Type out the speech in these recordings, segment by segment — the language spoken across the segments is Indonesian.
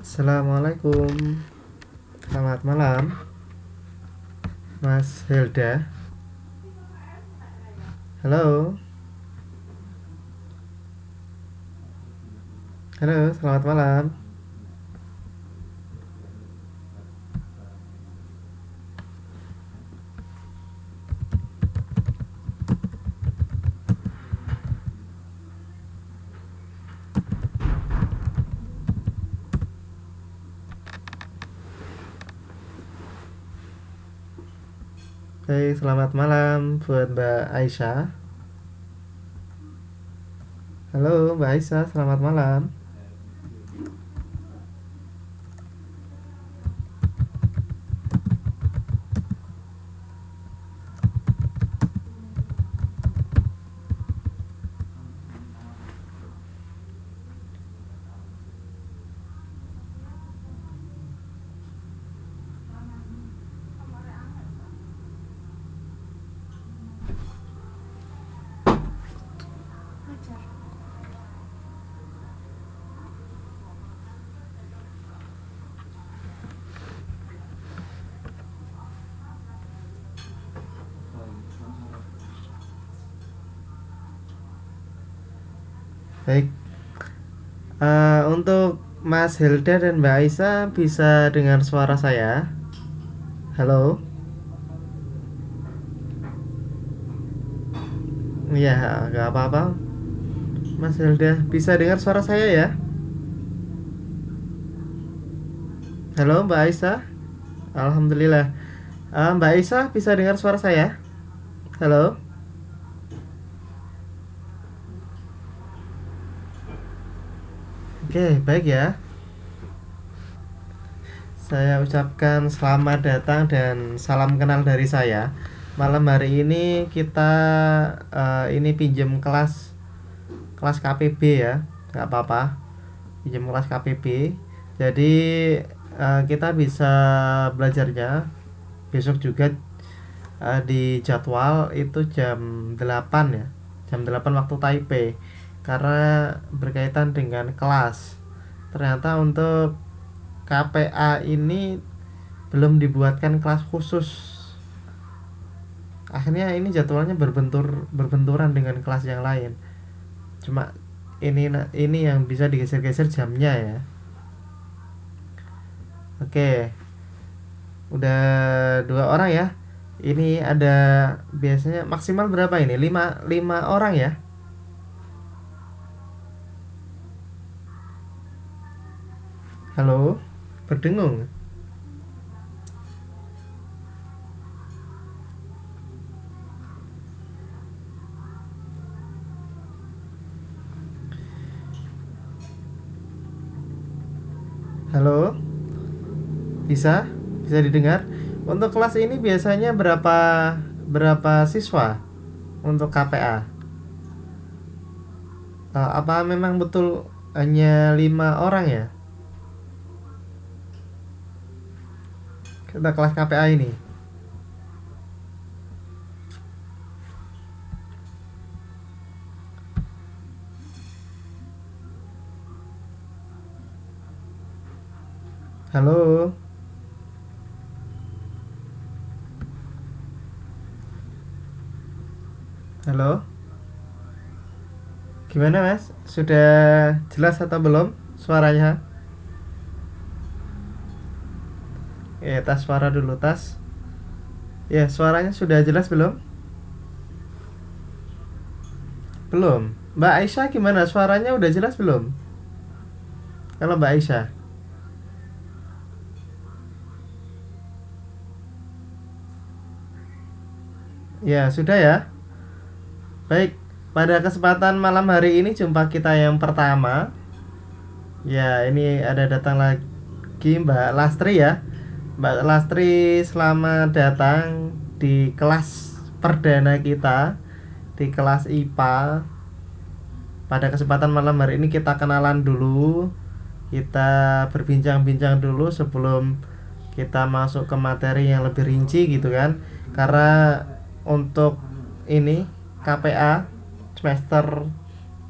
Assalamualaikum. Selamat malam, Mas Helda. Halo. Halo, selamat malam. Hey, selamat malam buat Mbak Aisyah. Halo, Mbak Aisyah, selamat malam. Baik, untuk Mas Helda dan Mbak Aisyah bisa dengar suara saya? Halo? Iya, nggak apa-apa. Mas Helda bisa dengar suara saya ya? Halo, Mbak Aisyah? Alhamdulillah. Mbak Aisyah bisa dengar suara saya? Halo? Oke, baik ya. Saya ucapkan selamat datang dan salam kenal dari saya. Malam hari ini kita ini pinjam kelas KPB ya, nggak apa-apa. Pinjam kelas KPB. Jadi kita bisa belajarnya besok juga di jadwal itu jam 8 ya. Jam 8 waktu Taipei. Karena berkaitan dengan kelas. Ternyata untuk KPA ini belum dibuatkan kelas khusus. Akhirnya ini jadwalnya berbenturan dengan kelas yang lain. Cuma ini yang bisa digeser-geser jamnya ya. Oke. Udah 2 orang ya. Ini ada biasanya maksimal berapa ini? 5 orang ya. Halo, berdengung. Halo, bisa? Bisa didengar? Untuk kelas ini biasanya berapa siswa untuk KPA? Apa memang betul hanya 5 orang ya? Kita kelas KPA ini. Halo. Halo. Gimana Mas? Sudah jelas atau belum suaranya? Tes suara dulu, tes. Ya, suaranya sudah jelas belum? Belum. Mbak Aisyah gimana? Suaranya udah jelas belum? Kalau Mbak Aisyah. Ya, sudah ya. Baik, pada kesempatan malam hari ini jumpa kita yang pertama. Ya, ini ada datang lagi Mbak Lastri ya. Mbak Lastri, selamat datang di kelas perdana kita, di kelas IPA. Pada kesempatan malam hari ini kita kenalan dulu. Kita berbincang-bincang dulu sebelum kita masuk ke materi yang lebih rinci gitu kan. Karena untuk ini KPA semester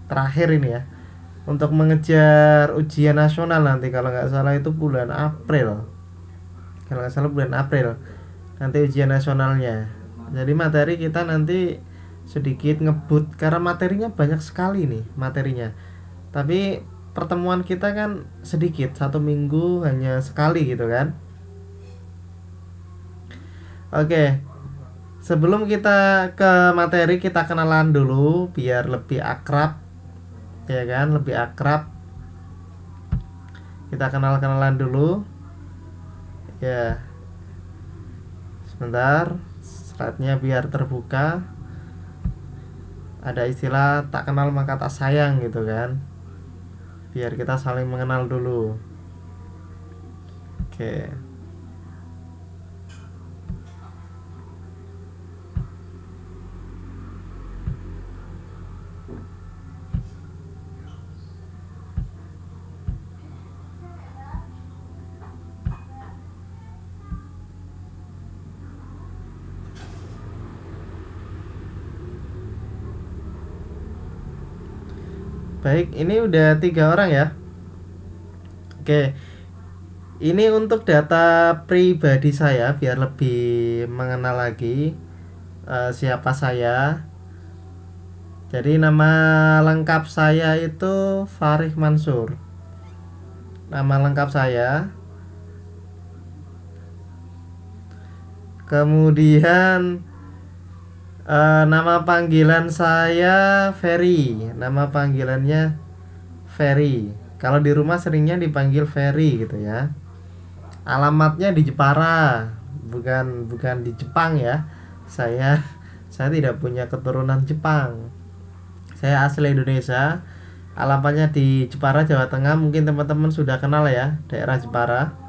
terakhir ini ya, untuk mengejar ujian nasional nanti kalau nggak salah itu bulan April, kalau nggak salah bulan April nanti ujian nasionalnya. Jadi materi kita nanti sedikit ngebut karena materinya banyak sekali nih materinya, tapi pertemuan kita kan sedikit, satu minggu hanya sekali gitu kan. Oke, sebelum kita ke materi kita kenalan dulu biar lebih akrab, ya kan, lebih akrab. Kita kenal-kenalan dulu ya. Sebentar, slide-nya biar terbuka. Ada istilah tak kenal maka tak sayang gitu kan, biar kita saling mengenal dulu. Oke. Baik, ini udah 3 orang ya. Oke, ini untuk data pribadi saya biar lebih mengenal lagi siapa saya. Jadi nama lengkap saya itu Farih Mansur. Nama lengkap saya. Kemudian nama panggilan saya Ferry. Nama panggilannya Ferry. Kalau di rumah seringnya dipanggil Ferry gitu ya. Alamatnya di Jepara, bukan bukan di Jepang ya. Saya saya tidak punya keturunan Jepang. Saya asli Indonesia. Alamatnya di Jepara, Jawa Tengah. Mungkin teman-teman sudah kenal ya daerah Jepara.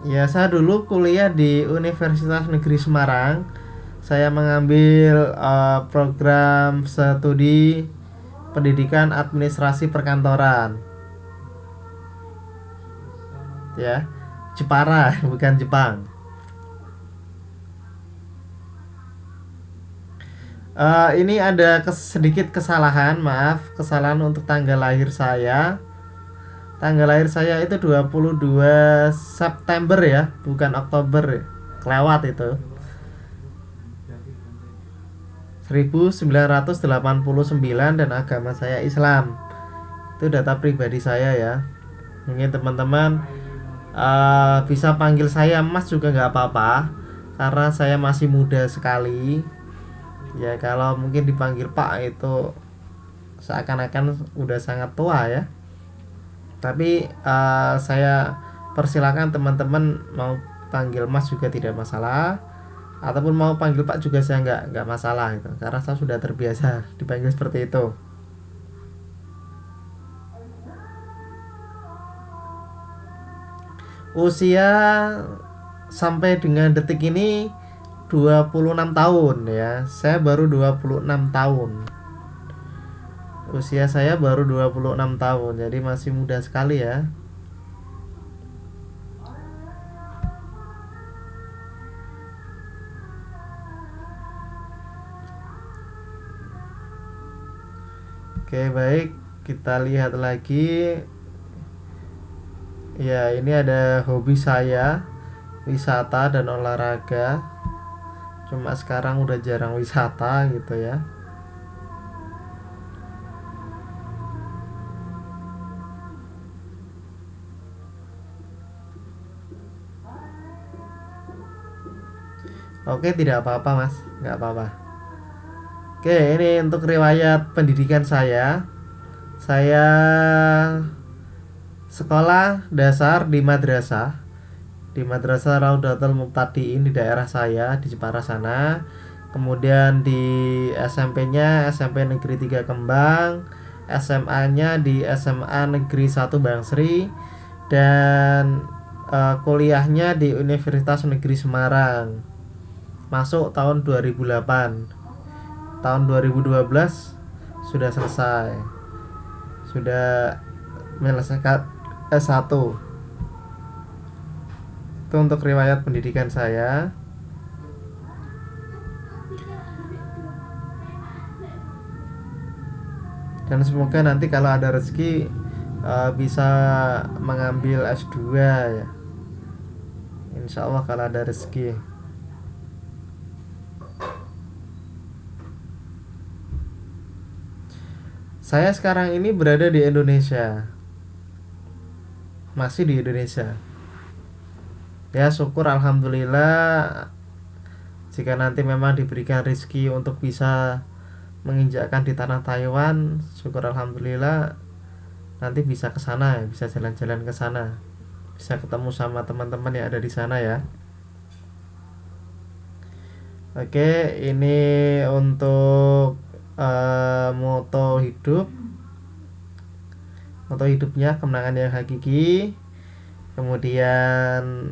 Ya, saya dulu kuliah di Universitas Negeri Semarang. Saya mengambil program studi pendidikan administrasi perkantoran. Ya, Jepara bukan Jepang. Ini ada sedikit kesalahan, maaf, kesalahan untuk tanggal lahir saya. Tanggal lahir saya itu 22 September ya, bukan Oktober. Kelewat itu. 1989 dan agama saya Islam. Itu data pribadi saya ya. Mungkin teman-teman bisa panggil saya Mas juga nggak apa-apa, karena saya masih muda sekali. Ya kalau mungkin dipanggil Pak itu seakan-akan udah sangat tua ya. Tapi saya persilakan teman-teman mau panggil Mas juga tidak masalah, ataupun mau panggil Pak juga saya nggak masalah gitu, karena saya sudah terbiasa dipanggil seperti itu. Usia sampai dengan detik ini 26 tahun ya. Saya baru 26 tahun. Usia saya baru 26 tahun. Jadi masih muda sekali ya. Oke, baik. Kita lihat lagi. Ya, ini ada hobi saya, wisata dan olahraga. Cuma sekarang udah jarang wisata gitu ya. Oke, tidak apa-apa mas, nggak apa-apa. Oke, ini untuk riwayat pendidikan saya. Saya sekolah dasar di Madrasah Raudatul Muqtadiin di daerah saya di Jepara sana. Kemudian di SMP-nya SMP Negeri 3 Kembang, SMA-nya di SMA Negeri 1 Bangsri, dan kuliahnya di Universitas Negeri Semarang. Masuk tahun 2008. Tahun 2012 sudah selesai. Sudah menyelesaikan S1. Itu untuk riwayat pendidikan saya. Dan semoga nanti kalau ada rezeki bisa mengambil S2 ya. Insya Allah kalau ada rezeki. Saya sekarang ini berada di Indonesia. Masih di Indonesia. Ya syukur alhamdulillah, jika nanti memang diberikan rezeki untuk bisa menginjakkan di tanah Taiwan, syukur alhamdulillah nanti bisa ke sana ya, bisa jalan-jalan ke sana, bisa ketemu sama teman-teman yang ada di sana ya. Oke, ini untuk moto hidup. Moto hidupnya kemenangan yang hakiki. Kemudian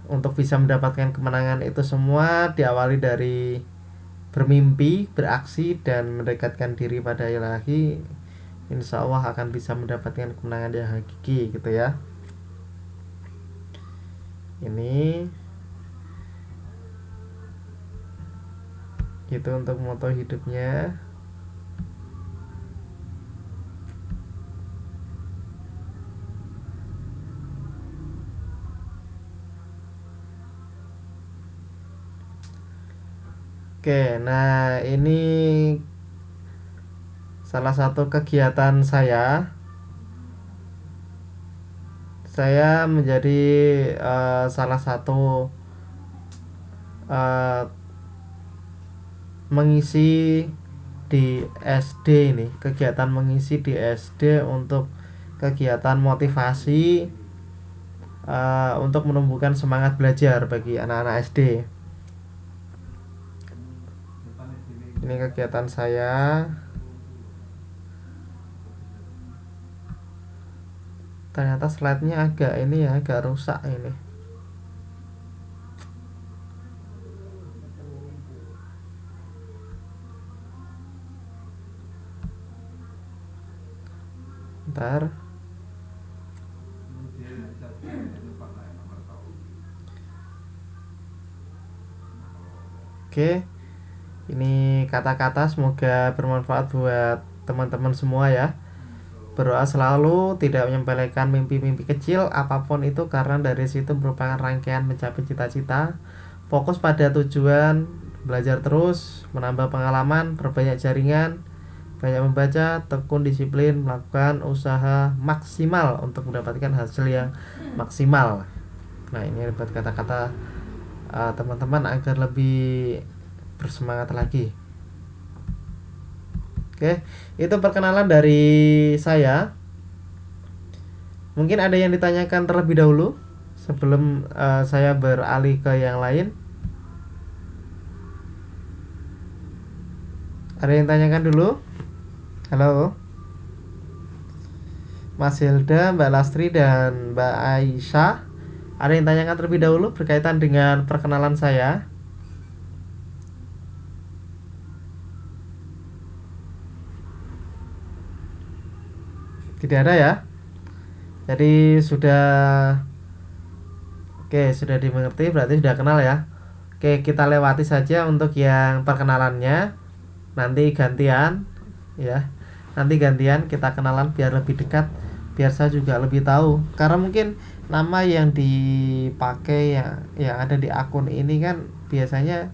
untuk bisa mendapatkan kemenangan itu semua diawali dari bermimpi, beraksi, dan mendekatkan diri pada Ilahi. Insya Allah akan bisa mendapatkan kemenangan yang hakiki gitu ya. Ini itu untuk moto hidupnya. Oke, nah ini salah satu kegiatan saya. Saya menjadi salah satu mengisi di SD ini, kegiatan mengisi di SD untuk kegiatan motivasi untuk menumbuhkan semangat belajar bagi anak-anak SD. Ini kegiatan saya. Ternyata slide-nya agak ini ya, agak rusak ini. Bentar. Oke. Ini kata-kata semoga bermanfaat buat teman-teman semua ya. Berdoa selalu, tidak menyepelekan mimpi-mimpi kecil apapun itu, karena dari situ merupakan rangkaian mencapai cita-cita. Fokus pada tujuan, belajar terus, menambah pengalaman, perbanyak jaringan, banyak membaca, tekun disiplin, melakukan usaha maksimal untuk mendapatkan hasil yang maksimal. Nah ini buat kata-kata teman-teman agar lebih bersemangat lagi. Oke, itu perkenalan dari saya. Mungkin ada yang ditanyakan terlebih dahulu sebelum saya beralih ke yang lain. Ada yang tanyakan dulu? Halo, Mas Hilda, Mbak Lastri, dan Mbak Aisyah. Ada yang tanyakan terlebih dahulu berkaitan dengan perkenalan saya? Tidak ada ya. Jadi sudah, oke, sudah dimengerti, berarti sudah kenal ya. Oke, kita lewati saja untuk yang perkenalannya. Nanti gantian ya. Nanti gantian kita kenalan biar lebih dekat, biar saya juga lebih tahu. Karena mungkin nama yang dipakai yang ada di akun ini kan biasanya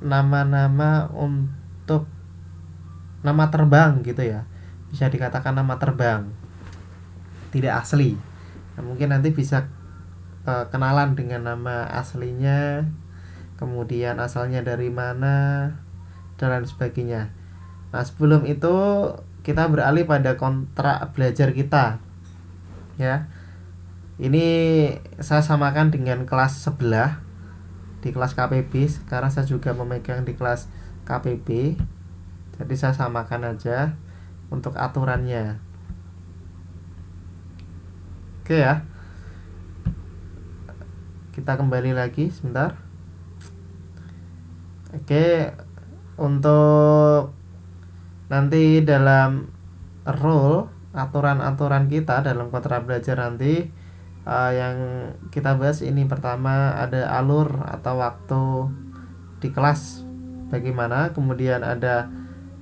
nama-nama untuk nama terbang gitu ya. Bisa dikatakan nama terbang, tidak asli. Nah, mungkin nanti bisa kenalan dengan nama aslinya, kemudian asalnya dari mana, dan lain sebagainya. Nah, sebelum itu kita beralih pada kontrak belajar kita. Ya. Ini saya samakan dengan kelas sebelah di kelas KPB. Sekarang saya juga memegang di kelas KPB. Jadi saya samakan aja untuk aturannya. Oke ya. Kita kembali lagi sebentar. Oke, untuk nanti dalam rule aturan-aturan kita dalam kontrak belajar nanti yang kita bahas ini pertama ada alur atau waktu di kelas bagaimana, kemudian ada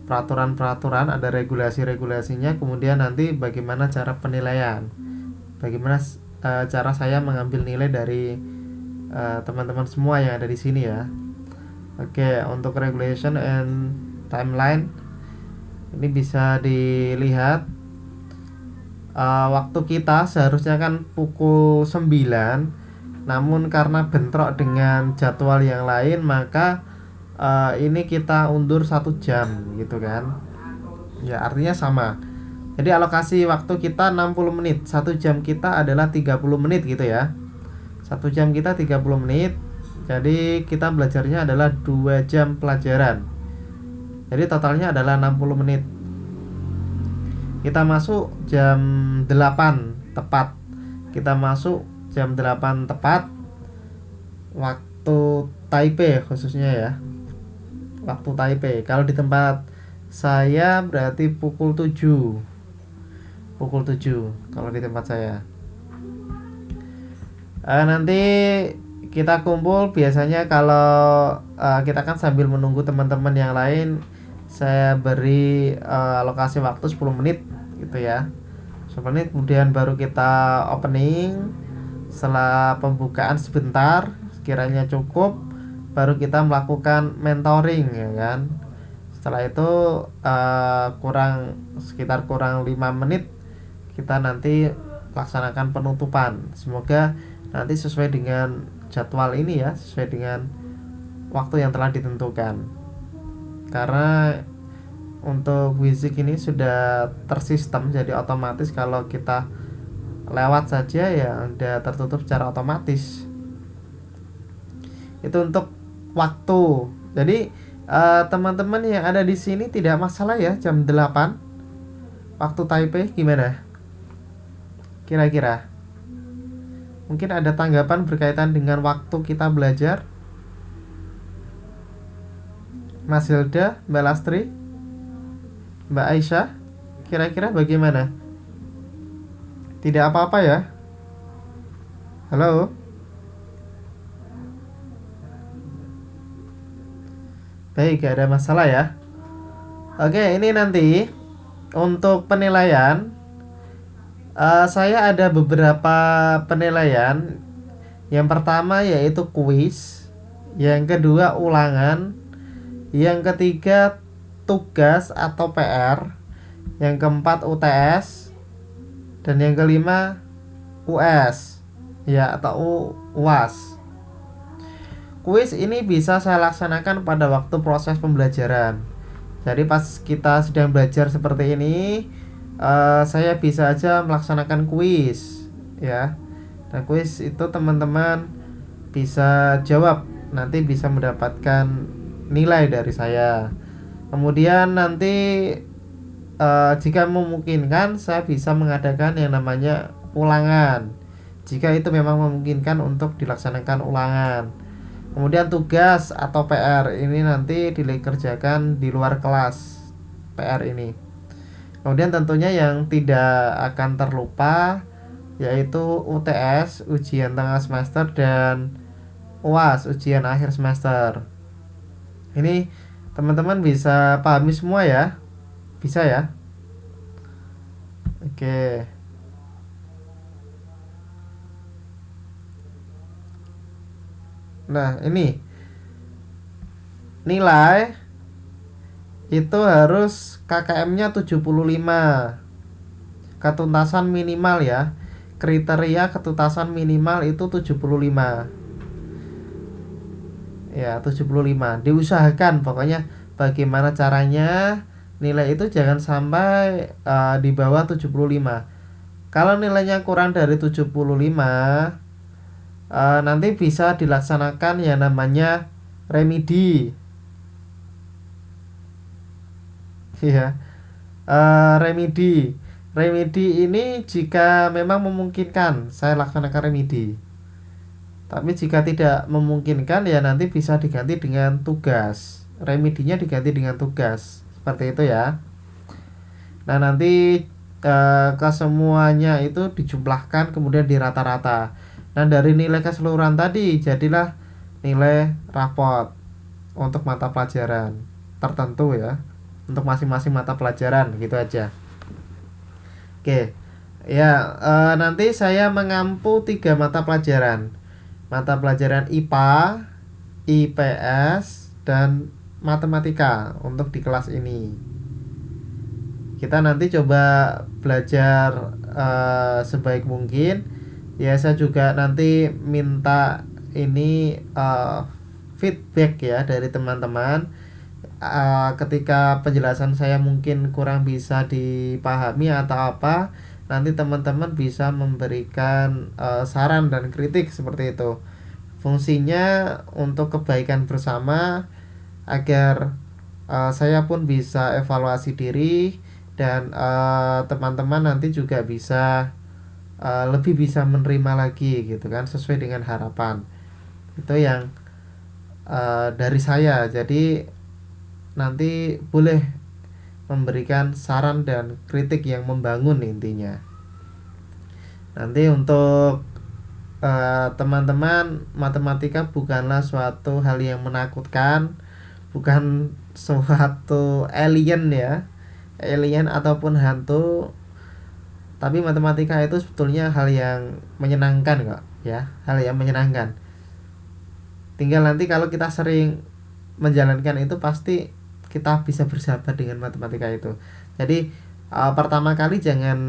peraturan-peraturan, ada regulasi-regulasinya, kemudian nanti bagaimana cara penilaian, bagaimana cara saya mengambil nilai dari teman-teman semua yang ada di sini ya. Oke, untuk regulation and timeline ini bisa dilihat waktu kita seharusnya kan pukul 9, namun karena bentrok dengan jadwal yang lain maka ini kita undur 1 jam gitu kan. Ya, artinya sama. Jadi alokasi waktu kita 60 menit, 1 jam kita adalah 30 menit gitu ya. 1 jam kita 30 menit. Jadi kita belajarnya adalah 2 jam pelajaran. Jadi totalnya adalah 60 menit. Kita masuk jam 8 tepat. Kita masuk jam 8 tepat waktu Taipei khususnya ya. Waktu Taipei. Kalau di tempat saya berarti pukul 7. Pukul 7 kalau di tempat saya. Nanti kita kumpul biasanya kalau kita kan sambil menunggu teman-teman yang lain, saya beri alokasi waktu 10 menit gitu ya. 10 menit kemudian baru kita opening. Setelah pembukaan sebentar sekiranya cukup, baru kita melakukan mentoring ya kan. Setelah itu sekitar kurang 5 menit kita nanti laksanakan penutupan. Semoga nanti sesuai dengan jadwal ini ya, sesuai dengan waktu yang telah ditentukan. Karena untuk Wizik ini sudah tersistem, jadi otomatis kalau kita lewat saja ya udah tertutup secara otomatis. Itu untuk waktu. Jadi teman-teman yang ada di sini tidak masalah ya jam 8 waktu Taipei gimana? Kira-kira mungkin ada tanggapan berkaitan dengan waktu kita belajar? Mas Hilda, Mbak Lastri, Mbak Aisyah, kira-kira bagaimana? Tidak apa-apa ya? Halo? Baik, gak ada masalah ya. Oke, ini nanti untuk penilaian saya ada beberapa penilaian. Yang pertama yaitu kuis, yang kedua ulangan, yang ketiga tugas atau PR, yang keempat UTS, dan yang kelima US ya atau UAS. Kuis ini bisa saya laksanakan pada waktu proses pembelajaran. Jadi pas kita sedang belajar seperti ini, saya bisa aja melaksanakan kuis ya. Nah, kuis itu teman-teman bisa jawab, nanti bisa mendapatkan nilai dari saya. Kemudian nanti jika memungkinkan saya bisa mengadakan yang namanya ulangan, jika itu memang memungkinkan untuk dilaksanakan ulangan. Kemudian tugas atau PR ini nanti dikerjakan di luar kelas, PR ini. Kemudian tentunya yang tidak akan terlupa yaitu UTS, ujian tengah semester, dan UAS, ujian akhir semester. Ini teman-teman bisa pahami semua ya? Bisa ya? Oke. Nah, ini nilai itu harus KKM-nya 75. Ketuntasan minimal ya. kriteria ketuntasan minimal itu 75. Ya, 75. Diusahakan pokoknya bagaimana caranya nilai itu jangan sampai di bawah 75. Kalau nilainya kurang dari 75, nanti bisa dilaksanakan yang namanya remedi. Ya, remedi. Remedi ini jika memang memungkinkan saya laksanakan remedi. Tapi jika tidak memungkinkan ya nanti bisa diganti dengan tugas. Remedinya diganti dengan tugas. Seperti itu ya. Nah, nanti kesemuanya itu dijumlahkan kemudian dirata-rata. Nah, dari nilai keseluruhan tadi jadilah nilai rapot untuk mata pelajaran tertentu ya. Untuk masing-masing mata pelajaran gitu aja. Oke. Ya, nanti saya mengampu 3 mata pelajaran. Mata pelajaran IPA, IPS, dan matematika untuk di kelas ini. Kita nanti coba belajar sebaik mungkin. Ya, saya juga nanti minta ini feedback ya dari teman-teman. Ketika penjelasan saya mungkin kurang bisa dipahami atau apa, nanti teman-teman bisa memberikan saran dan kritik seperti itu. Fungsinya untuk kebaikan bersama agar saya pun bisa evaluasi diri dan teman-teman nanti juga bisa lebih bisa menerima lagi gitu kan sesuai dengan harapan. Itu yang dari saya. Jadi nanti boleh memberikan saran dan kritik yang membangun intinya. Nanti untuk teman-teman, matematika bukanlah suatu hal yang menakutkan, bukan suatu alien ya, alien ataupun hantu. Tapi matematika itu sebetulnya hal yang menyenangkan kok ya, hal yang menyenangkan. Tinggal nanti kalau kita sering menjalankan itu pasti kita bisa bersahabat dengan matematika itu. Jadi pertama kali jangan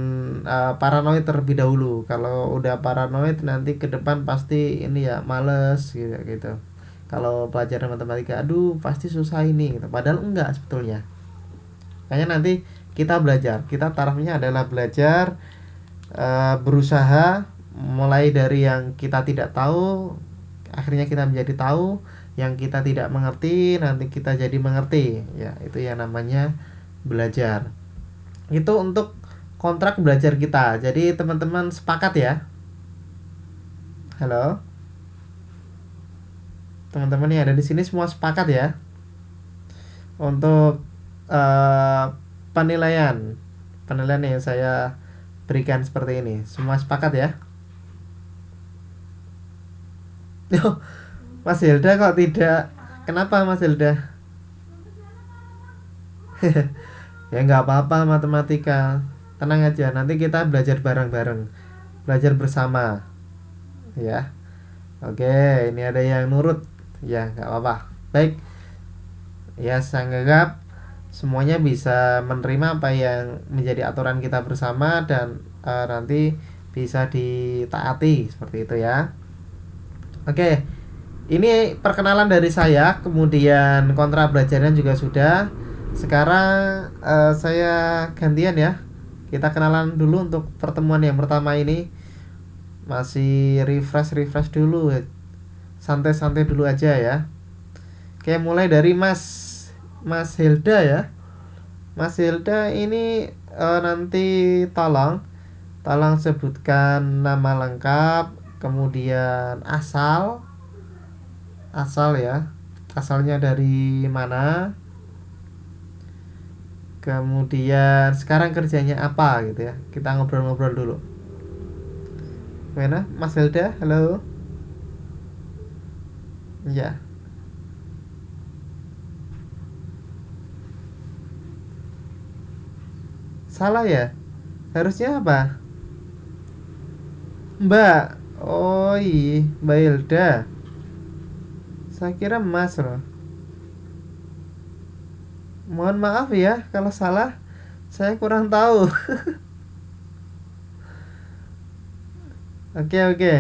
paranoid terlebih dahulu. Kalau udah paranoid nanti ke depan pasti ini ya males gitu. Kalau pelajaran matematika, aduh pasti susah ini gitu. Padahal enggak sebetulnya. Kayaknya nanti kita belajar. Kita tarafnya adalah belajar, berusaha mulai dari yang kita tidak tahu, akhirnya kita menjadi tahu. Yang kita tidak mengerti nanti kita jadi mengerti ya, itu yang namanya belajar. Itu untuk kontrak belajar kita. Jadi teman-teman sepakat ya. Halo, teman-teman yang ada di sini semua sepakat ya untuk penilaian yang saya berikan seperti ini. Semua sepakat ya. Mas Hilda kok tidak? Kenapa Mas Hilda? Ya nggak apa-apa matematika. Tenang aja, nanti kita belajar bareng-bareng. Belajar bersama. Ya. Oke, ini ada yang nurut. Ya, nggak apa-apa. Baik. Ya, saya anggap semuanya bisa menerima apa yang menjadi aturan kita bersama dan nanti bisa ditaati seperti itu ya. Oke. Ini perkenalan dari saya, kemudian kontra belajarnya juga sudah. Sekarang saya gantian ya. Kita kenalan dulu untuk pertemuan yang pertama ini. Masih refresh dulu. Santai-santai dulu aja ya. Oke, mulai dari Mas Hilda ya. Mas Hilda ini nanti tolong sebutkan nama lengkap, kemudian asal ya, asalnya dari mana, kemudian sekarang kerjanya apa gitu ya. Kita ngobrol-ngobrol dulu. Gimana Mas Hilda? Halo. Ya, salah ya, harusnya apa? Mbak. Oh iya, Mbak Hilda, saya kira Mas loh. Mohon maaf ya kalau salah, saya kurang tahu. Oke, oke.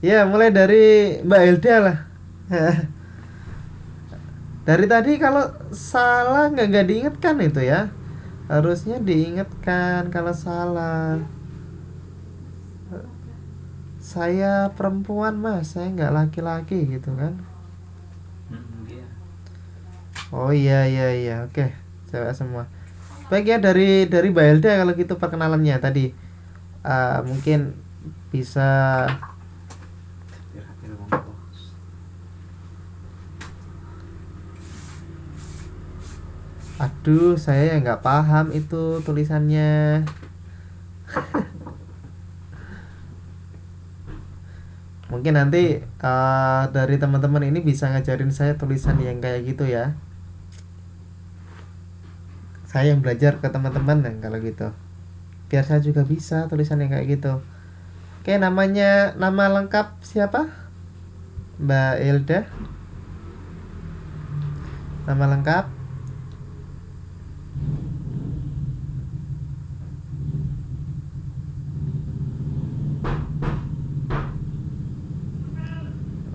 Ya, mulai dari Mbak Hilda lah. Dari tadi kalau salah nggak diingatkan itu ya. Harusnya diingatkan kalau salah. Saya perempuan mas, saya nggak laki-laki gitu kan. Iya. Oh iya iya iya, oke, cewek semua. Baik ya, dari Mbak Hilda kalau gitu perkenalannya tadi. Mungkin bisa. Hampir-hampir wong bos. Aduh, saya yang nggak paham itu tulisannya. Mungkin nanti dari teman-teman ini bisa ngajarin saya tulisan yang kayak gitu ya. Saya yang belajar ke teman-teman yang kalau gitu. Biar saya juga bisa tulisan yang kayak gitu. Oke, nama lengkap siapa? Mbak Hilda. Nama lengkap.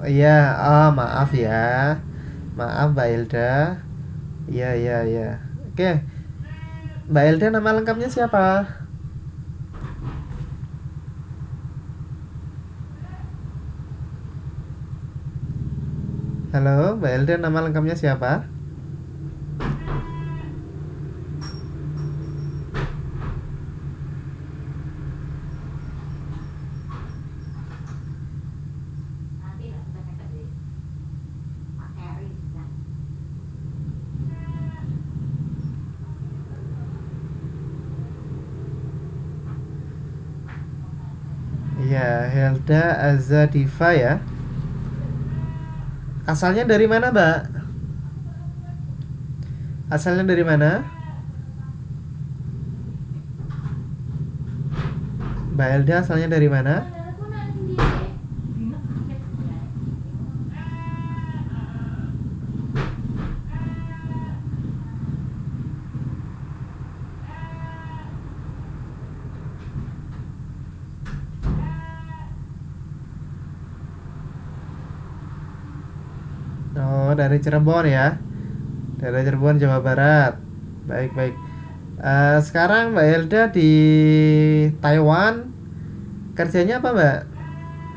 Oh iya, oh maaf ya. Maaf Mbak Hilda. Iya iya iya. Oke, Mbak Hilda nama lengkapnya siapa? Halo, Mbak Hilda nama lengkapnya siapa? Iya, Hilda Azadiva ya. Asalnya dari mana, Mbak? Asalnya dari mana? Mbak Hilda asalnya dari mana? Oh, dari Cirebon ya. Dari Cirebon, Jawa Barat. Baik, baik. Sekarang Mbak Hilda di Taiwan. Kerjanya apa, Mbak?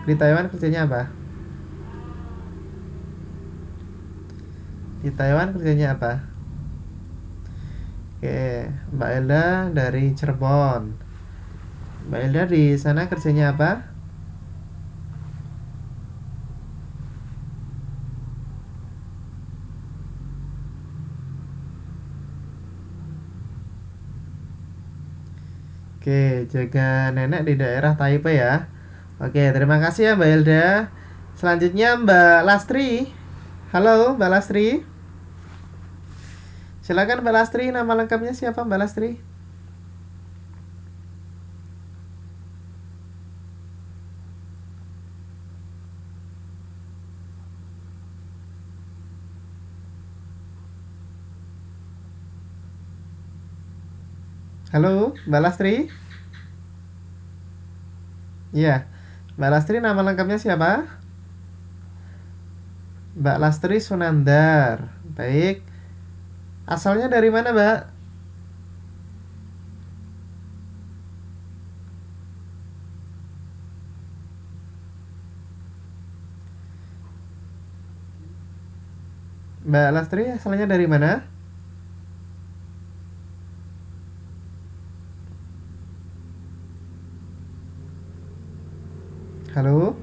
Di Taiwan kerjanya apa? Di Taiwan kerjanya apa? Oke, Mbak Hilda dari Cirebon. Mbak Hilda di sana kerjanya apa? Oke, jaga nenek di daerah Taipei ya. Oke, terima kasih ya Mbak Hilda. Selanjutnya Mbak Lastri. Halo Mbak Lastri. Silakan Mbak Lastri, nama lengkapnya siapa Mbak Lastri? Halo Mbak Lastri. Iya, Mbak Lastri nama lengkapnya siapa? Mbak Lastri Sunandar. Baik. Asalnya dari mana Mbak? Mbak Lastri asalnya dari mana? Halo?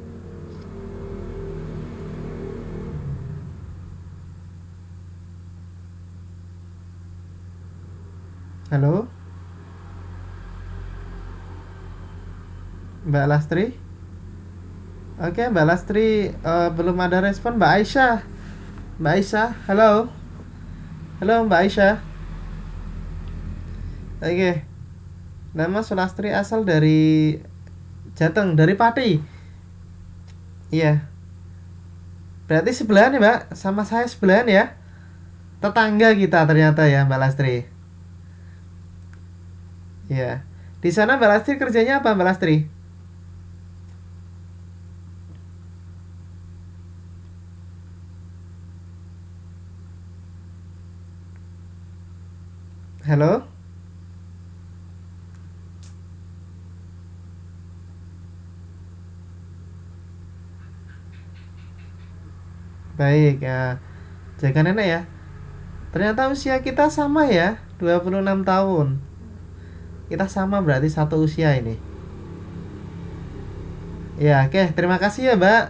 Halo? Mbak Lastri? Oke, Mbak Lastri belum ada respon. Mbak Aisyah. Mbak Aisyah, halo. Halo Mbak Aisyah. Oke. Nama Sulastri asal dari Jateng, dari Pati. Iya. Berarti sebelahan ya, Mbak? Sama saya sebelahan ya. Tetangga kita ternyata ya, Mbak Lastri. Iya. Di sana Mbak Lastri kerjanya apa, Mbak Lastri? Halo? Baik ya. Jaga nenek ya. Ternyata usia kita sama ya, 26 tahun. Kita sama berarti satu usia ini. Ya, oke, terima kasih ya, Mbak.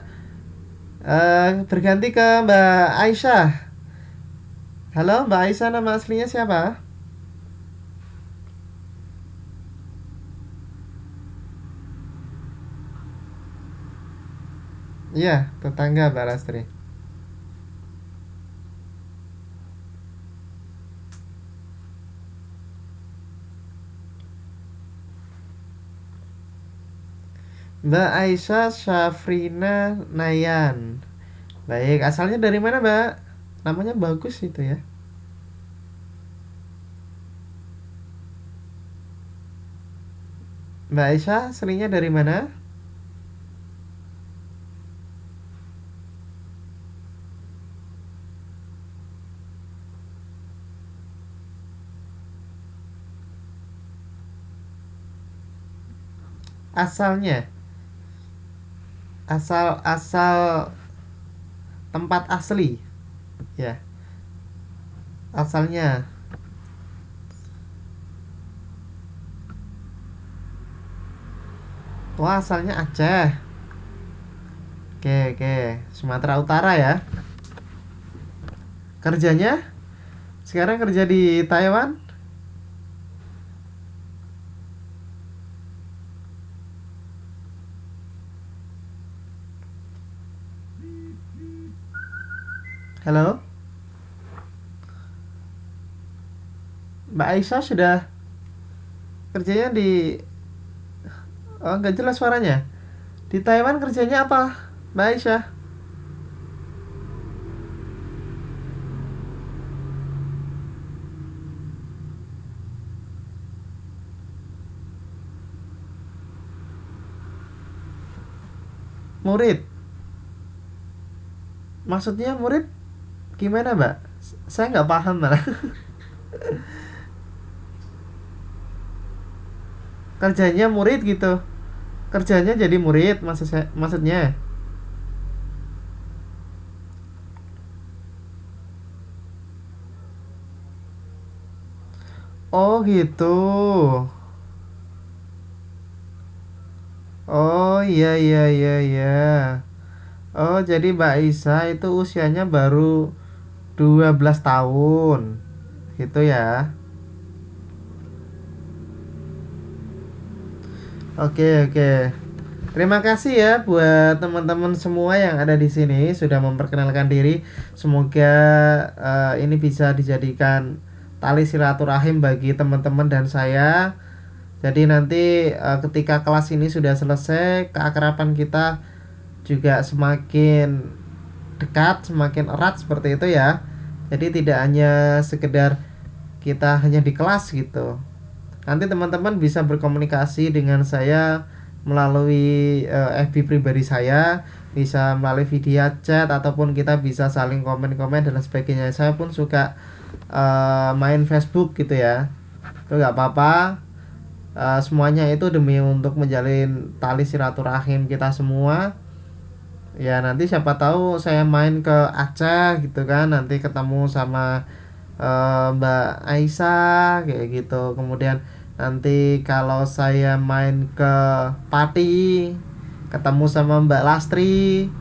Berganti ke Mbak Aisyah. Halo, Mbak Aisyah, nama aslinya siapa? Iya, tetangga Mbak Lastri. Mbak Aisyah Syafrina Nayan. Baik, asalnya dari mana, Mbak? Namanya bagus itu ya. Mbak Aisyah aslinya dari mana? Asalnya, asal tempat asli, ya. Asalnya. Wah, asalnya Aceh. Oke, oke. Sumatera Utara ya. Kerjanya sekarang kerja di Taiwan? Halo? Mbak Aisyah sudah kerjanya di... Oh, nggak jelas suaranya. Di Taiwan kerjanya apa, Mbak Aisyah? Murid. Maksudnya murid gimana, Mbak? Saya nggak paham malah. Kerjanya murid gitu. Kerjanya jadi murid maksudnya. Oh, gitu. Oh, iya iya iya iya. Oh, jadi Mbak Isa itu usianya baru 12 tahun. Gitu ya. Oke, oke. Terima kasih ya buat teman-teman semua yang ada di sini sudah memperkenalkan diri. Semoga ini bisa dijadikan tali silaturahim bagi teman-teman dan saya. Jadi nanti ketika kelas ini sudah selesai, keakraban kita juga semakin dekat, semakin erat seperti itu ya. Jadi tidak hanya sekedar kita hanya di kelas gitu. Nanti teman-teman bisa berkomunikasi dengan saya melalui FB pribadi saya, bisa melalui video chat ataupun kita bisa saling komen-komen dan sebagainya. Saya pun suka main Facebook gitu ya. Itu nggak apa-apa. Semuanya itu demi untuk menjalin tali silaturahim kita semua. Ya nanti siapa tahu saya main ke Aceh gitu kan, nanti ketemu sama Mbak Aisyah kayak gitu. Kemudian nanti kalau saya main ke Pati ketemu sama Mbak Lastri.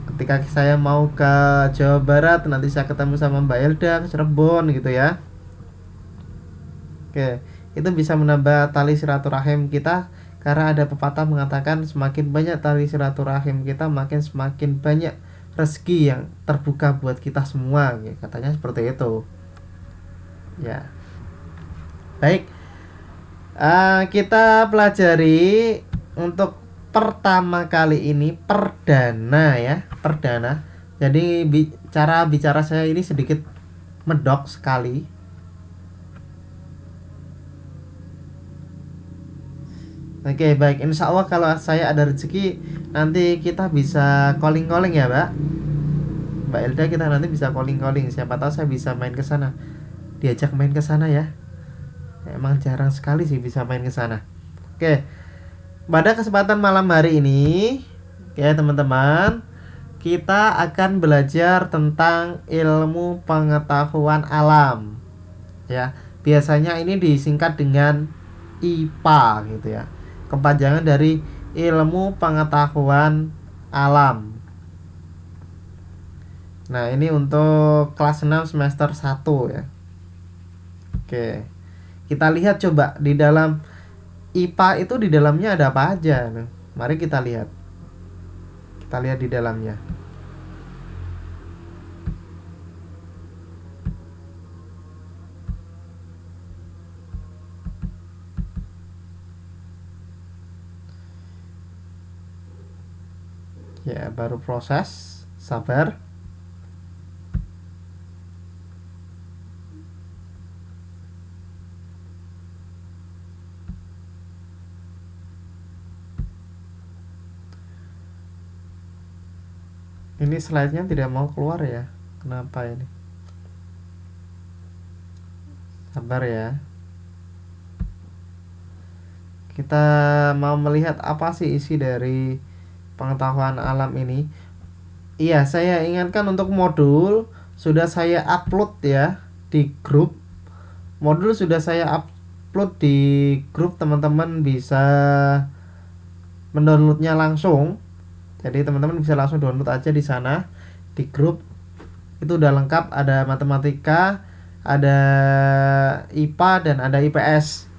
Ketika saya mau ke Jawa Barat nanti saya ketemu sama Mbak Elda ke Cirebon gitu ya. Oke, itu bisa menambah tali silaturahim kita karena ada pepatah mengatakan semakin banyak tali silaturahim kita makin semakin banyak rezeki yang terbuka buat kita semua, ya, katanya seperti itu. Ya, baik. Kita pelajari untuk pertama kali ini perdana ya, perdana. Jadi cara bicara saya ini sedikit medok sekali. Oke, baik. Insya Allah kalau saya ada rezeki nanti kita bisa calling-calling ya, Mbak. Mbak Elda kita nanti bisa calling-calling. Siapa tahu saya bisa main ke sana. Diajak main ke sana ya. Memang jarang sekali sih bisa main ke sana. Oke, pada kesempatan malam hari ini, oke teman-teman, kita akan belajar tentang ilmu pengetahuan alam. Ya, biasanya ini disingkat dengan IPA gitu ya. Kepanjangan dari ilmu pengetahuan alam. Nah, ini untuk kelas 6 semester 1 ya. Oke. Kita lihat coba di dalam IPA itu di dalamnya ada apa aja. Nah, mari kita lihat. Kita lihat di dalamnya. Ya, baru proses. Sabar. Ini slide-nya tidak mau keluar ya. Kenapa ini? Sabar ya. Kita mau melihat apa sih isi dari pengetahuan alam ini. Iya, saya ingatkan untuk modul sudah saya upload ya di grup. Modul sudah saya upload di grup, teman-teman bisa mendownloadnya langsung. Jadi teman-teman bisa langsung download aja di sana di grup. Itu udah lengkap, ada matematika, ada IPA dan ada IPS.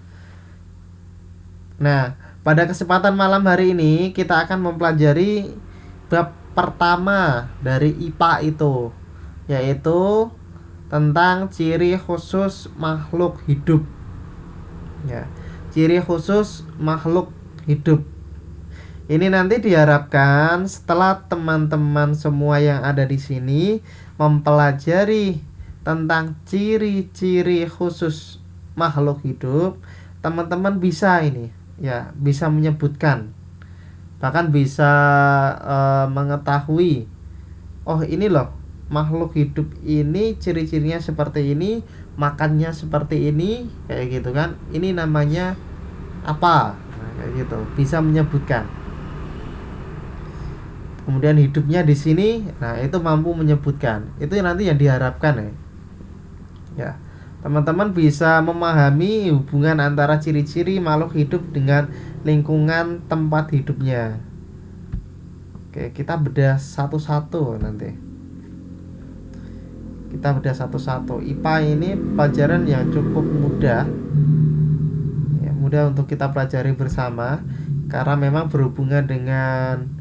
Nah, pada kesempatan malam hari ini kita akan mempelajari bab pertama dari IPA itu, yaitu tentang ciri khusus makhluk hidup. Ya, ciri khusus makhluk hidup. Ini nanti diharapkan setelah teman-teman semua yang ada di sini mempelajari tentang ciri-ciri khusus makhluk hidup, teman-teman bisa ini ya, bisa menyebutkan, bahkan bisa mengetahui, oh ini loh makhluk hidup ini ciri-cirinya seperti ini, makannya seperti ini, kayak gitu kan, ini namanya apa, nah, kayak gitu, bisa menyebutkan. Kemudian hidupnya di sini, nah itu mampu menyebutkan. Itu nanti yang diharapkan ya. Ya, teman-teman bisa memahami hubungan antara ciri-ciri makhluk hidup dengan lingkungan tempat hidupnya. Oke, kita bedah satu-satu nanti. Kita bedah satu-satu. IPA ini pelajaran yang cukup mudah. Ya, mudah untuk kita pelajari bersama karena memang berhubungan dengan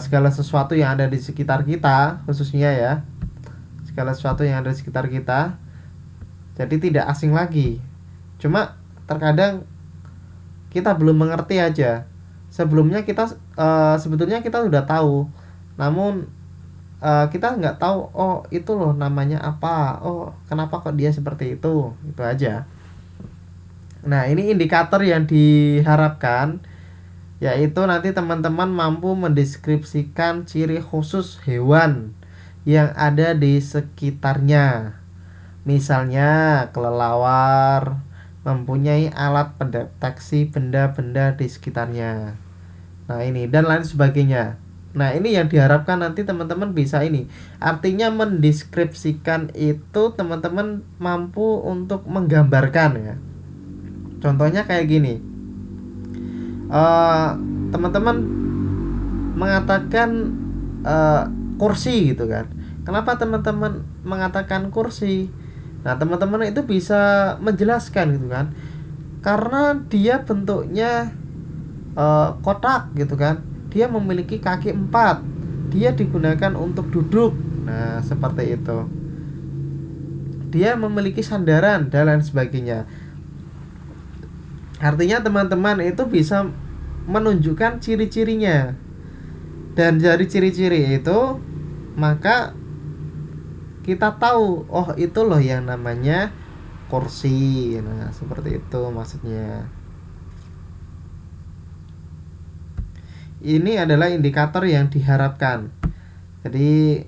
segala sesuatu yang ada di sekitar kita, khususnya ya, segala sesuatu yang ada di sekitar kita, jadi tidak asing lagi. Cuma terkadang kita belum mengerti aja. Sebelumnya kita sebetulnya kita sudah tahu, namun kita nggak tahu, oh itu loh namanya apa, oh kenapa kok dia seperti itu aja. Nah, ini indikator yang diharapkan, yaitu nanti teman-teman mampu mendeskripsikan ciri khusus hewan yang ada di sekitarnya. Misalnya kelelawar mempunyai alat pendeteksi benda-benda di sekitarnya. Nah, ini dan lain sebagainya. Nah, ini yang diharapkan nanti teman-teman bisa ini. Artinya mendeskripsikan itu teman-teman mampu untuk menggambarkan ya. Contohnya kayak gini. Teman-teman mengatakan kursi gitu kan. Kenapa teman-teman mengatakan kursi? Nah, teman-teman itu bisa menjelaskan gitu kan. Karena dia bentuknya kotak gitu kan. Dia memiliki kaki 4. Dia digunakan untuk duduk. Nah, seperti itu. Dia memiliki sandaran dan lain sebagainya. Artinya teman-teman itu bisa menunjukkan ciri-cirinya. Dan dari ciri-ciri itu maka kita tahu, oh itu loh yang namanya kursi. Nah, seperti itu maksudnya. Ini adalah indikator yang diharapkan. Jadi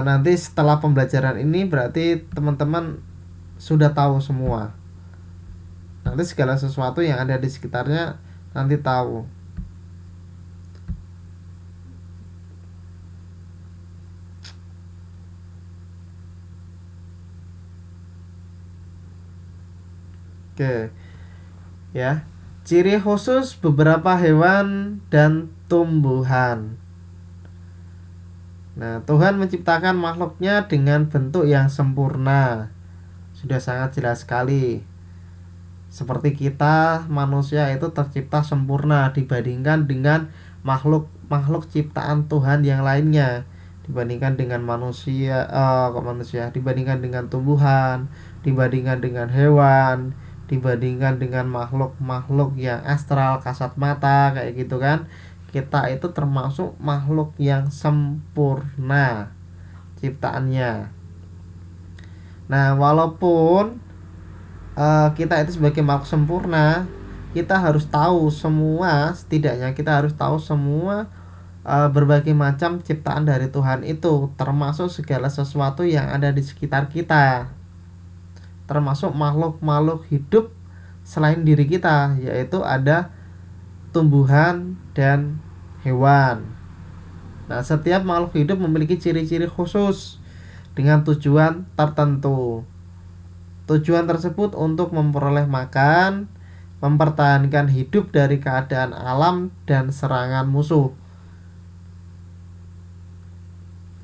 nanti setelah pembelajaran ini berarti teman-teman sudah tahu semua Nanti segala sesuatu yang ada di sekitarnya nanti tahu. Oke. Ya. Ciri khusus beberapa hewan dan tumbuhan. Nah, Tuhan menciptakan makhluknya dengan bentuk yang sempurna. Sudah sangat jelas sekali. Seperti kita, manusia itu tercipta sempurna dibandingkan dengan makhluk ciptaan Tuhan yang lainnya. Dibandingkan dengan dibandingkan dengan tumbuhan, dibandingkan dengan hewan, dibandingkan dengan makhluk-makhluk yang astral kasat mata kayak gitu kan. Kita itu termasuk makhluk yang sempurna ciptaannya. Nah, walaupun kita itu sebagai makhluk sempurna, kita harus tahu semua, setidaknya kita harus tahu semua berbagai macam ciptaan dari Tuhan itu, termasuk segala sesuatu yang ada di sekitar kita, termasuk makhluk-makhluk hidup selain diri kita, yaitu ada tumbuhan dan hewan. Nah, setiap makhluk hidup memiliki ciri-ciri khusus dengan tujuan tertentu. Tujuan tersebut untuk memperoleh makan, mempertahankan hidup dari keadaan alam dan serangan musuh.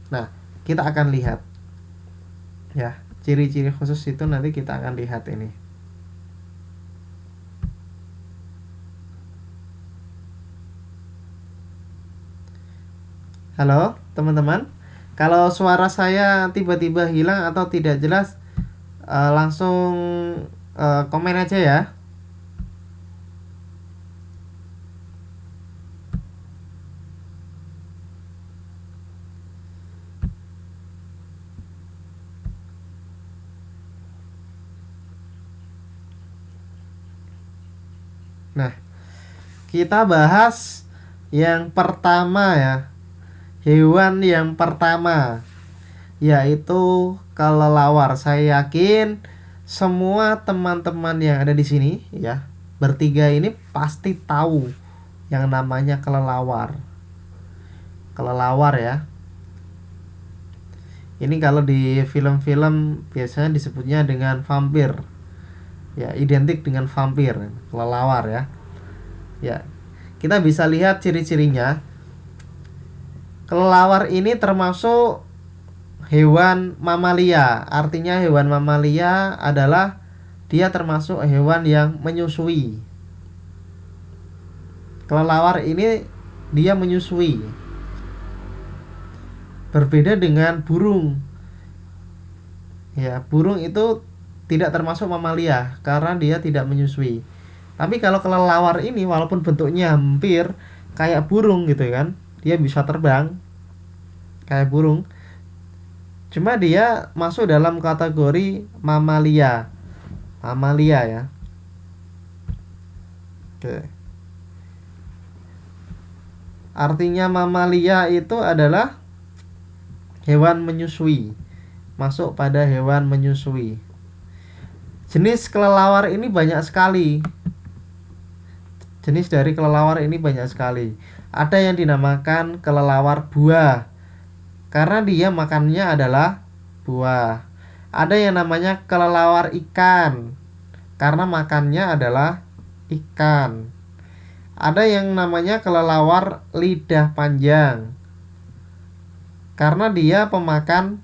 Nah, kita akan lihat ya, ciri-ciri khusus itu nanti kita akan lihat ini. Halo, teman-teman. Kalau suara saya tiba-tiba hilang atau tidak jelas, langsung komen aja ya. Nah, kita bahas yang pertama ya. Hewan yang pertama yaitu kelelawar. Saya yakin semua teman-teman yang ada di sini ya, bertiga ini pasti tahu yang namanya kelelawar. Kelelawar ya. Ini kalau di film-film biasanya disebutnya dengan vampir. Ya, identik dengan vampir, kelelawar ya. Ya. Kita bisa lihat ciri-cirinya. Kelelawar ini termasuk hewan mamalia. Artinya hewan mamalia adalah dia termasuk hewan yang menyusui. Kelelawar ini dia menyusui. Berbeda dengan burung. Ya, burung itu tidak termasuk mamalia karena dia tidak menyusui. Tapi kalau kelelawar ini walaupun bentuknya hampir kayak burung gitu kan, dia bisa terbang kayak burung, cuma dia masuk dalam kategori mamalia. Mamalia ya. Oke. Artinya mamalia itu adalah hewan menyusui. Masuk pada hewan menyusui. Jenis kelelawar ini banyak sekali. Jenis dari kelelawar ini banyak sekali. Ada yang dinamakan kelelawar buah karena dia makannya adalah buah. Ada yang namanya kelelawar ikan karena makannya adalah ikan. Ada yang namanya kelelawar lidah panjang karena dia pemakan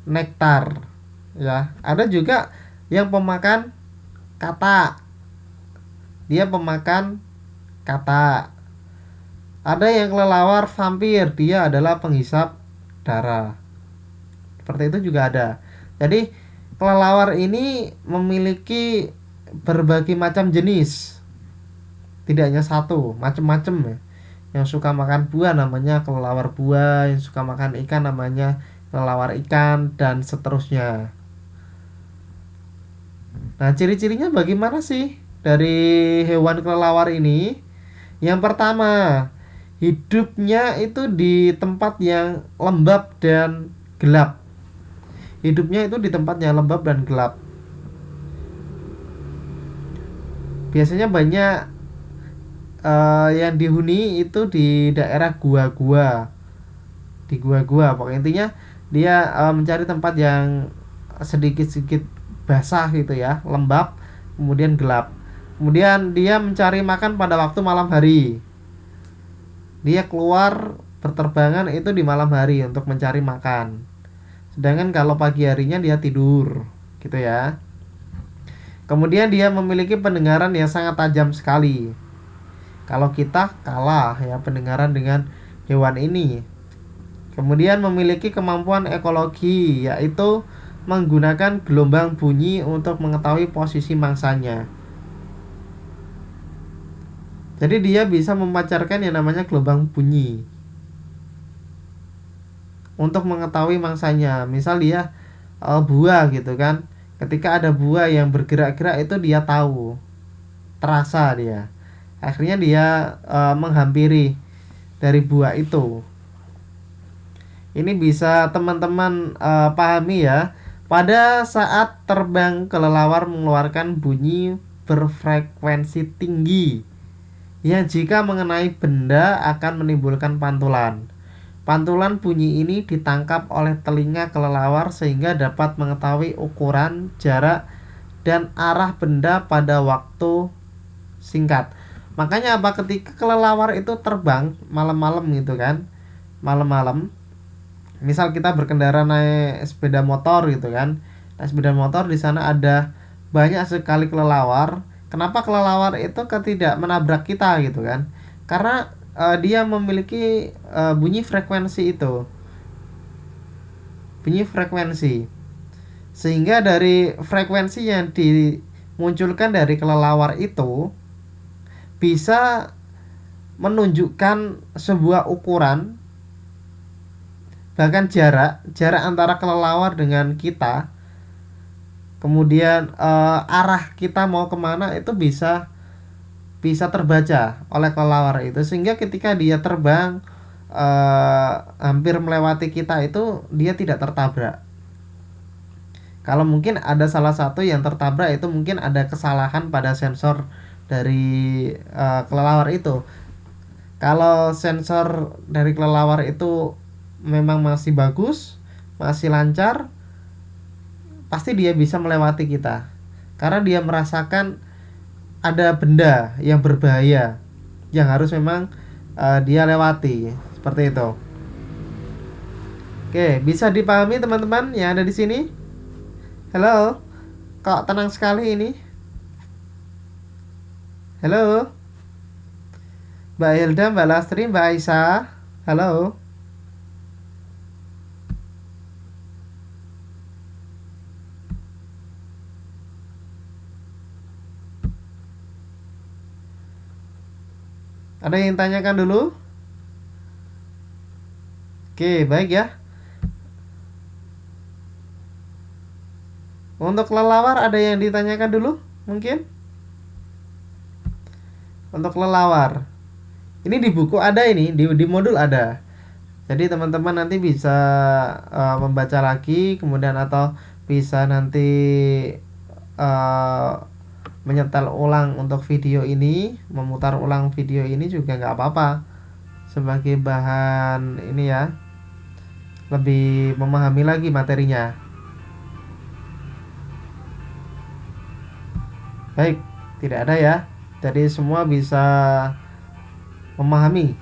nektar ya. Ada juga yang pemakan katak. Dia pemakan katak. Ada yang kelelawar vampir, dia adalah penghisap darah. Seperti itu juga ada. Jadi kelelawar ini memiliki berbagai macam jenis. Tidak hanya satu, macam-macam ya. Yang suka makan buah namanya kelelawar buah, yang suka makan ikan namanya kelelawar ikan, dan seterusnya. Nah, ciri-cirinya bagaimana sih dari hewan kelelawar ini? Yang pertama, hidupnya itu di tempat yang lembab dan gelap. Hidupnya itu di tempat yang lembab dan gelap. Biasanya banyak yang dihuni itu di daerah gua-gua, di gua-gua. Pokoknya intinya dia mencari tempat yang sedikit-sedikit basah gitu ya, lembab, kemudian gelap. Kemudian dia mencari makan pada waktu malam hari. Dia keluar berterbangan itu di malam hari untuk mencari makan. Sedangkan kalau pagi harinya dia tidur, gitu ya. Kemudian dia memiliki pendengaran yang sangat tajam sekali. Kalau kita kalah ya pendengaran dengan hewan ini. Kemudian memiliki kemampuan ekologi, yaitu menggunakan gelombang bunyi untuk mengetahui posisi mangsanya. Jadi dia bisa memancarkan yang namanya gelombang bunyi untuk mengetahui mangsanya. Misal dia buah gitu kan. Ketika ada buah yang bergerak-gerak itu dia tahu. Terasa dia. Akhirnya dia menghampiri dari buah itu. Ini bisa teman-teman pahami ya. Pada saat terbang kelelawar mengeluarkan bunyi berfrekuensi tinggi yang jika mengenai benda akan menimbulkan pantulan. Pantulan bunyi ini ditangkap oleh telinga kelelawar sehingga dapat mengetahui ukuran, jarak, dan arah benda pada waktu singkat. Makanya apa, ketika kelelawar itu terbang malam-malam gitu kan, malam-malam, misal kita berkendara naik sepeda motor gitu kan, naik sepeda motor, di sana ada banyak sekali kelelawar. Kenapa kelelawar itu tidak menabrak kita gitu kan? Karena dia memiliki bunyi frekuensi itu, bunyi frekuensi, sehingga dari frekuensi yang dimunculkan dari kelelawar itu bisa menunjukkan sebuah ukuran, bahkan jarak antara kelelawar dengan kita. Kemudian arah kita mau kemana itu bisa terbaca oleh kelelawar itu, sehingga ketika dia terbang hampir melewati kita itu dia tidak tertabrak. Kalau mungkin ada salah satu yang tertabrak itu mungkin ada kesalahan pada sensor dari kelelawar itu. Kalau sensor dari kelelawar itu memang masih bagus, masih lancar, pasti dia bisa melewati kita. Karena dia merasakan ada benda yang berbahaya yang harus memang dia lewati, seperti itu. Oke, bisa dipahami teman-teman yang ada di sini? Halo, kok tenang sekali ini? Halo, Mbak Hilda, Mbak Lastri, Mbak Aisyah. Halo. Ada yang tanyakan dulu? Oke, baik ya. Untuk kelelawar ada yang ditanyakan dulu? Mungkin? Untuk kelelawar. Ini di buku ada, ini di modul ada. Jadi teman-teman nanti bisa membaca lagi, kemudian atau bisa nanti menyetel ulang untuk video ini, memutar ulang video ini juga nggak apa-apa, sebagai bahan ini ya, lebih memahami lagi materinya. Baik, tidak ada ya, jadi semua bisa memahami.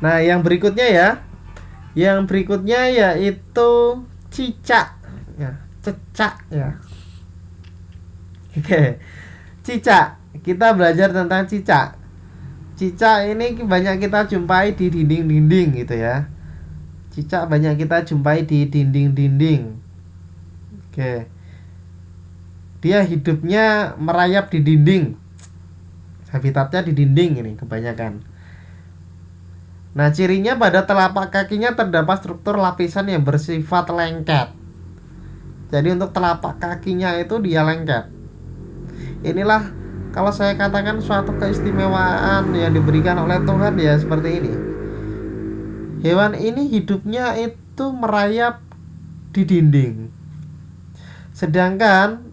Nah, yang berikutnya ya, yaitu cicak ya, cecak ya. Oke, cicak, kita belajar tentang cicak. Cicak ini banyak kita jumpai di dinding-dinding gitu ya. Cicak banyak kita jumpai di dinding-dinding. Oke, dia hidupnya merayap di dinding, habitatnya di dinding ini kebanyakan. Nah, cirinya pada telapak kakinya terdapat struktur lapisan yang bersifat lengket. Jadi untuk telapak kakinya itu dia lengket. Inilah kalau saya katakan suatu keistimewaan yang diberikan oleh Tuhan ya, seperti ini. Hewan ini hidupnya itu merayap di dinding. Sedangkan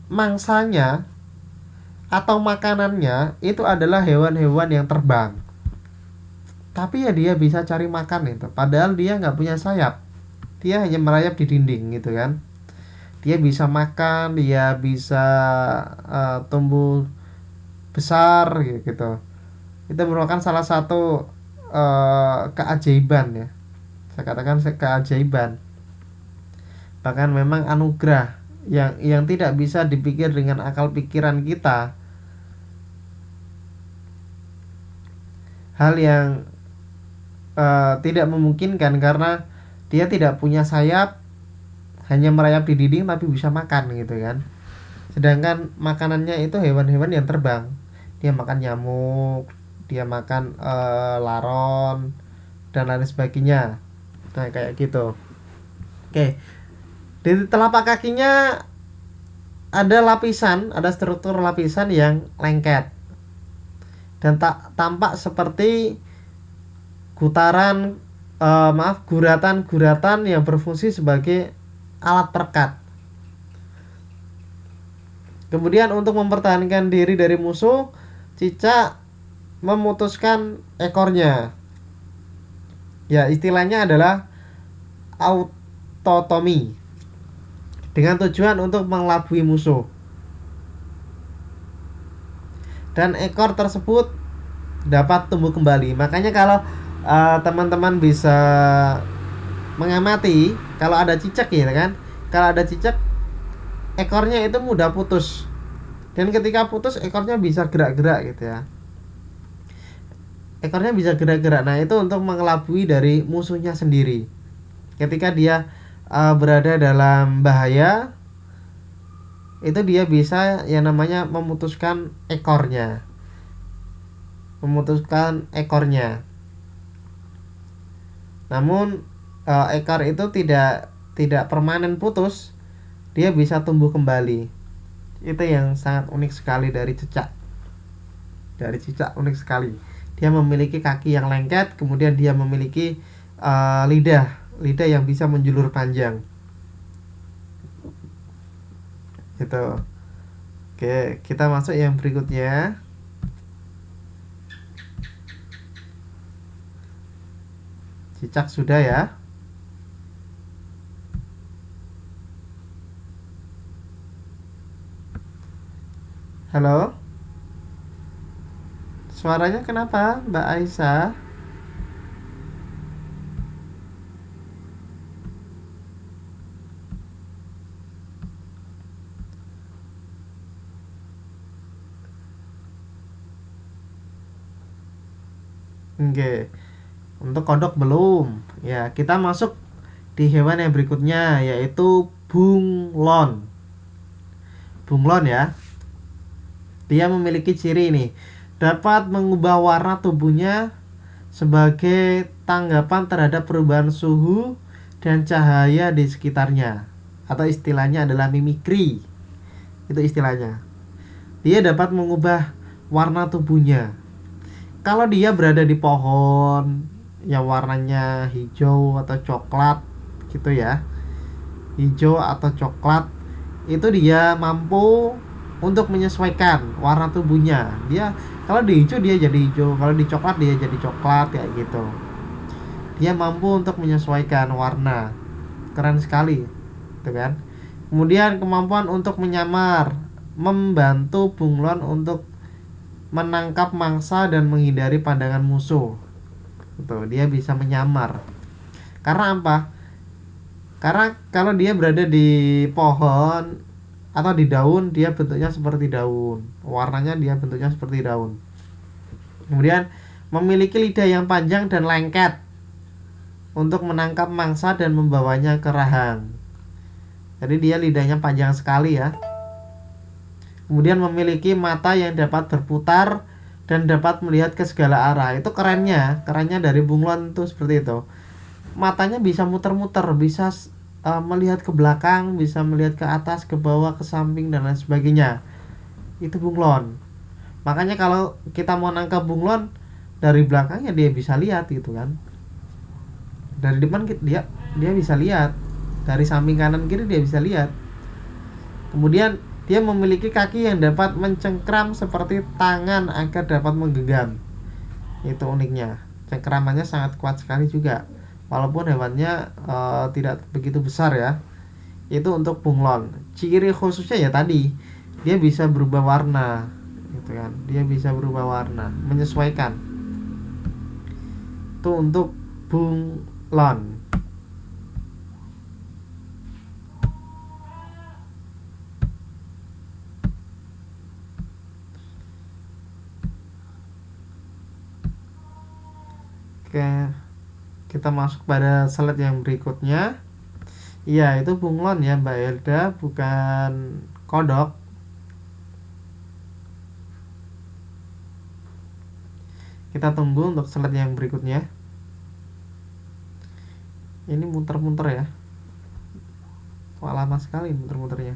mangsanya atau makanannya itu adalah hewan-hewan yang terbang. Tapi ya dia bisa cari makan itu. Padahal dia nggak punya sayap. Dia hanya merayap di dinding gitu kan. Dia bisa makan, dia bisa tumbuh besar gitu. Itu merupakan salah satu keajaiban ya. Saya katakan keajaiban. Bahkan memang anugerah yang tidak bisa dipikir dengan akal pikiran kita. Hal yang tidak memungkinkan karena dia tidak punya sayap, hanya merayap di dinding tapi bisa makan gitu kan. Sedangkan makanannya itu hewan-hewan yang terbang. Dia makan nyamuk, dia makan laron dan lain sebagainya. Nah kayak gitu. Oke, di telapak kakinya ada lapisan, ada struktur lapisan yang lengket dan tampak seperti guratan-guratan yang berfungsi sebagai alat perekat. Kemudian untuk mempertahankan diri dari musuh, cicak memutuskan ekornya. Ya, istilahnya adalah autotomi. Dengan tujuan untuk mengelabui musuh. Dan ekor tersebut dapat tumbuh kembali. Makanya kalau teman-teman bisa mengamati, kalau ada cicak ya kan, kalau ada cicak ekornya itu mudah putus. Dan ketika putus ekornya bisa gerak-gerak gitu ya. Ekornya bisa gerak-gerak. Nah, itu untuk mengelabui dari musuhnya sendiri. Ketika dia berada dalam bahaya, itu dia bisa yang namanya memutuskan ekornya. Namun ekor itu tidak permanen putus, dia bisa tumbuh kembali. Itu yang sangat unik sekali dari cicak. Dari cicak unik sekali. Dia memiliki kaki yang lengket, kemudian dia memiliki lidah yang bisa menjulur panjang. Gitu. Oke, kita masuk yang berikutnya. Cicak sudah ya. Halo? Suaranya kenapa, Mbak Aisyah? Oke. Untuk kodok belum. Ya, kita masuk di hewan yang berikutnya yaitu bunglon. Bunglon ya. Dia memiliki ciri ini. Dapat mengubah warna tubuhnya sebagai tanggapan terhadap perubahan suhu dan cahaya di sekitarnya. Atau istilahnya adalah mimikri. Itu istilahnya. Dia dapat mengubah warna tubuhnya. Kalau dia berada di pohon yang warnanya hijau atau coklat gitu ya, hijau atau coklat, itu dia mampu untuk menyesuaikan warna tubuhnya. Dia kalau di hijau dia jadi hijau, kalau di coklat dia jadi coklat kayak gitu. Dia mampu untuk menyesuaikan warna. Keren sekali, gitu kan? Kemudian kemampuan untuk menyamar membantu bunglon untuk menangkap mangsa dan menghindari pandangan musuh. Tuh, dia bisa menyamar. Karena apa? Karena kalau dia berada di pohon atau di daun, dia bentuknya seperti daun. Warnanya dia bentuknya seperti daun. Kemudian memiliki lidah yang panjang dan lengket untuk menangkap mangsa dan membawanya ke rahang. Jadi dia lidahnya panjang sekali ya. Kemudian memiliki mata yang dapat berputar dan dapat melihat ke segala arah. Itu kerennya dari bunglon itu seperti itu. Matanya bisa muter-muter, bisa melihat ke belakang, bisa melihat ke atas, ke bawah, ke samping dan lain sebagainya. Itu bunglon. Makanya kalau kita mau nangkap bunglon dari belakangnya dia bisa lihat gitu kan. Dari depan dia bisa lihat. dari samping kanan kiri dia bisa lihat. Kemudian dia memiliki kaki yang dapat mencengkram seperti tangan agar dapat menggenggam. Itu uniknya. Cengkramannya sangat kuat sekali juga. Walaupun hewannya tidak begitu besar ya. Itu untuk bunglon. Ciri khususnya ya tadi, dia bisa berubah warna, gitu kan. Dia bisa berubah warna, menyesuaikan. Itu untuk bunglon. Oke, kita masuk pada slide yang berikutnya. Iya, itu bunglon ya Mbak Elda, bukan kodok. Kita tunggu untuk slide yang berikutnya. Ini muter-muter ya. Wah, lama sekali muter-muternya.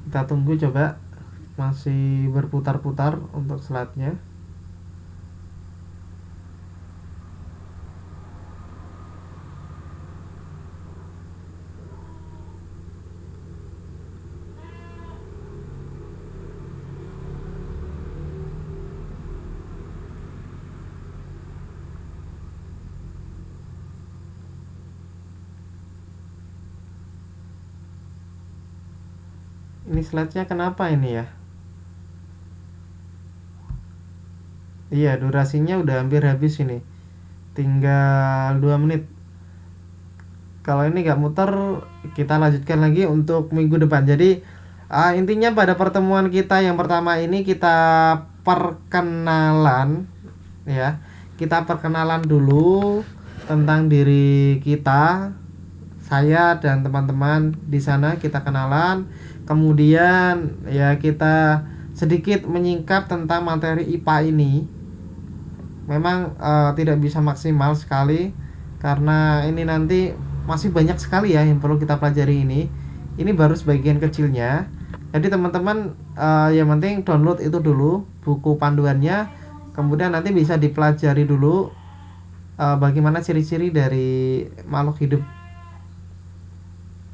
Kita tunggu coba, masih berputar-putar untuk slide-nya. Ini slide-nya kenapa ini ya? Iya, durasinya udah hampir habis ini. Tinggal 2 menit. Kalau ini nggak muter, kita lanjutkan lagi untuk minggu depan. Jadi intinya pada pertemuan kita yang pertama ini kita perkenalan ya. Kita perkenalan dulu tentang diri kita. Saya dan teman-teman di sana kita kenalan. Kemudian ya kita sedikit menyingkap tentang materi IPA ini. Memang tidak bisa maksimal sekali karena ini nanti masih banyak sekali ya yang perlu kita pelajari ini. Ini baru sebagian kecilnya. Jadi teman-teman yang penting download itu dulu buku panduannya. Kemudian nanti bisa dipelajari dulu bagaimana ciri-ciri dari makhluk hidup,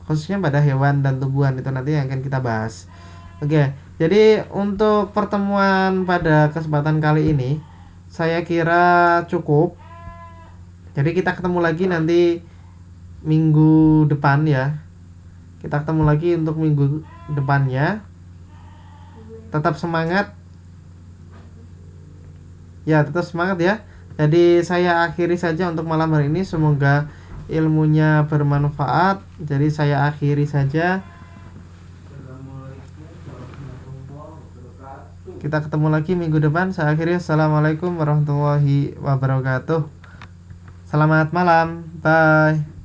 khususnya pada hewan dan tumbuhan. Itu nanti yang akan kita bahas. Oke, jadi untuk pertemuan pada kesempatan kali ini saya kira cukup. Jadi kita ketemu lagi nanti minggu depan ya. Kita ketemu lagi untuk minggu depannya. Tetap semangat. Ya, tetap semangat ya. Jadi saya akhiri saja untuk malam hari ini. Semoga ilmunya bermanfaat. Jadi saya akhiri saja. Kita ketemu lagi minggu depan. Saya akhiri. Assalamualaikum warahmatullahi wabarakatuh. Selamat malam. Bye.